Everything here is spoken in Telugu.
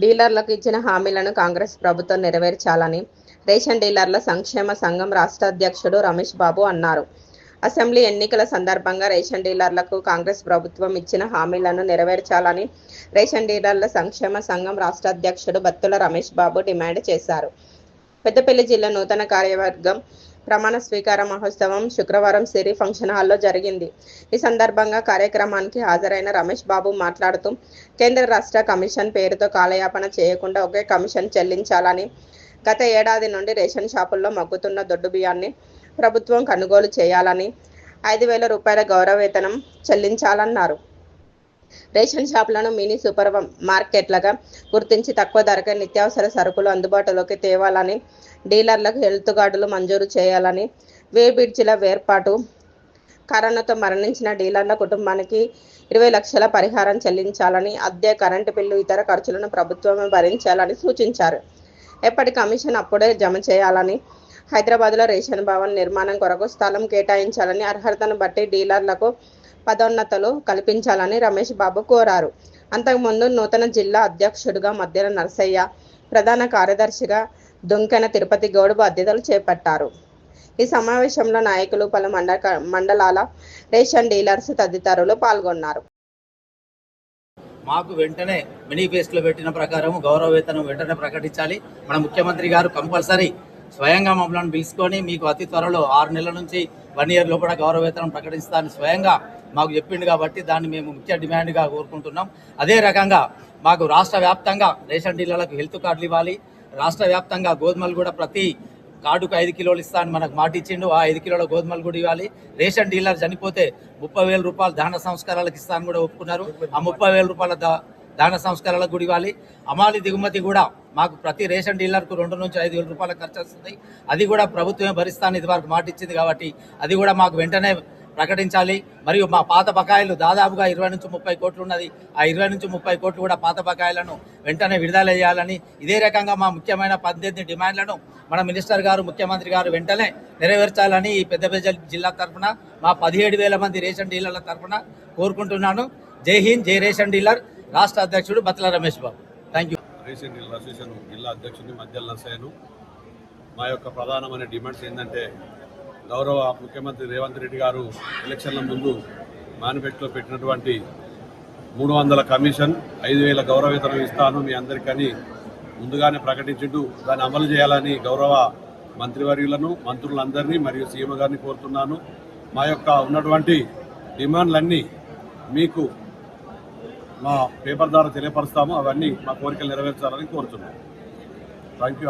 డీలర్లకు ఇచ్చిన హామీలను కాంగ్రెస్ ప్రభుత్వం నెరవేర్చాలని రేషన్ డీలర్ల సంక్షేమ సంఘం రాష్ట్ర అధ్యక్షుడు రమేష్ బాబు అన్నారు. అసెంబ్లీ ఎన్నికల సందర్భంగా రేషన్ డీలర్లకు కాంగ్రెస్ ప్రభుత్వం ఇచ్చిన హామీలను నెరవేర్చాలని రేషన్ డీలర్ల సంక్షేమ సంఘం రాష్ట్ర అధ్యక్షుడు బత్తుల రమేష్ బాబు డిమాండ్ చేశారు. పెద్దపల్లి జిల్లా నూతన కార్యవర్గం ప్రమాణ స్వీకార మహోత్సవం శుక్రవారం సిరి ఫంక్షన్ హాల్లో జరిగింది. ఈ సందర్భంగా కార్యక్రమానికి హాజరైన రమేష్ బాబు మాట్లాడుతూ కేంద్ర రాష్ట్ర కమిషన్ పేరుతో కాలయాపన చేయకుండా ఒకే కమిషన్ చెల్లించాలని, గత ఏడాది నుండి రేషన్ షాపుల్లో మగ్గుతున్న దొడ్డు బియ్యాన్ని ప్రభుత్వం కొనుగోలు చేయాలని, 5,000 రూపాయల గౌరవ వేతనం చెల్లించాలన్నారు. రేషన్ షాపులను మినీ సూపర్ మార్కెట్లుగా గుర్తించి తక్కువ ధరకే నిత్యావసర సరుకులు అందుబాటులోకి తేవాలని, డీలర్లకు హెల్త్ కార్డులు మంజూరు చేయాలని, వే బ్రిడ్జిల ఏర్పాటు, కరోనాతో మరణించిన డీలర్ల కుటుంబానికి 20 లక్షల పరిహారం చెల్లించాలని, అద్దె, కరెంటు బిల్లు, ఇతర ఖర్చులను ప్రభుత్వమే భరించాలని సూచించారు. ఎప్పటి కమిషన్ అప్పుడే జమ చేయాలని, హైదరాబాద్లో రేషన్ భవన్ నిర్మాణం కొరకు స్థలం కేటాయించాలని, అర్హతను బట్టి డీలర్లకు పదోన్నతులు కల్పించాలని రమేష్ బాబు కోరారు. అంతకుముందు నూతన జిల్లా అధ్యక్షుడిగా మద్దెల నరసయ్య, ప్రధాన కార్యదర్శిగా దుంకెన తిరుపతి గౌడ్ బాధ్యతలు చేపట్టారు. ఈ సమావేశంలో నాయకులు, పలు మండలాల రేషన్ డీలర్స్ తదితరులు పాల్గొన్నారు. మాకు వెంటనే మేనిఫెస్టోలో పెట్టిన ప్రకారం గౌరవ వేతనం వెంటనే ప్రకటించాలి. మన ముఖ్యమంత్రి గారు కంపల్సరీ స్వయంగా మమ్మల్ని పిలుచుకొని మీకు అతి త్వరలో 6 నెలల నుంచి 1 ఇయర్ లోపల గౌరవ వేతనం ప్రకటిస్తానని స్వయంగా మాకు చెప్పిండు. కాబట్టి దాన్ని మేము ముఖ్య డిమాండ్గా కోరుకుంటున్నాం. అదే రకంగా మాకు రాష్ట్ర వ్యాప్తంగా రేషన్ డీలర్లకు హెల్త్ కార్డులు ఇవ్వాలి. రాష్ట్ర వ్యాప్తంగా గోధుమలు కూడా ప్రతి కార్డుకు 5 కిలోలు ఇస్తాను మనకు మాట ఇచ్చిండు. ఆ 5 కిలోల గోధుమలు కూడా ఇవ్వాలి. రేషన్ డీలర్ చనిపోతే 30,000 రూపాయలు దాన సంస్కారాలకు ఇస్తాను కూడా ఒప్పుకున్నారు. ఆ 30,000 రూపాయల దాన సంస్కారాలకు కూడా ఇవ్వాలి. అమాలి దిగుమతి కూడా మాకు ప్రతి రేషన్ డీలర్కు 2 నుంచి 5,000 రూపాయల ఖర్చు వస్తుంది. అది కూడా ప్రభుత్వమే భరిస్తాను ఇది వరకు మాట ఇచ్చింది. కాబట్టి అది కూడా మాకు వెంటనే ప్రకటించాలి. మరియు మా పాత బకాయిలు దాదాపుగా 20 నుంచి 30 కోట్లు ఉన్నది. ఆ 20 నుంచి 30 కోట్లు కూడా పాత బకాయిలను వెంటనే విడుదల చేయాలని, ఇదే రకంగా మా ముఖ్యమైన 18 డిమాండ్లను మన మినిస్టర్ గారు, ముఖ్యమంత్రి గారు వెంటనే నెరవేర్చాలని ఈ పెద్దపల్లి జిల్లా తరఫున మా 17,000 మంది రేషన్ డీలర్ల తరఫున కోరుకుంటున్నాను. జై హింద్, జై రేషన్ డీలర్. రాష్ట్ర అధ్యక్షుడు Battula Ramesh Babu. Thank you. Ration dealer association జిల్లా అధ్యక్షుడిని మద్దెల నరసయ్యను. మా యొక్క ప్రధానమైన డిమాండ్స్ ఏంటంటే, గౌరవ ముఖ్యమంత్రి రేవంత్ రెడ్డి గారు ఎలక్షన్ల ముందు మేనిఫెస్టోలో పెట్టినటువంటి 300 కమిషన్, 5,000 గౌరవ వేతనం ఇస్తాను మీ అందరికని ముందుగానే ప్రకటించిండు. దాన్ని అమలు చేయాలని గౌరవ మంత్రివర్యులను, మంత్రులందరినీ మరియు సీఎం గారిని కోరుతున్నాను. మా యొక్క ఉన్నటువంటి డిమాండ్లన్నీ మీకు మా పేపర్ ద్వారా తెలియపరుస్తాము. అవన్నీ మా కోరికలు నెరవేర్చాలని కోరుతున్నాను. Thank you.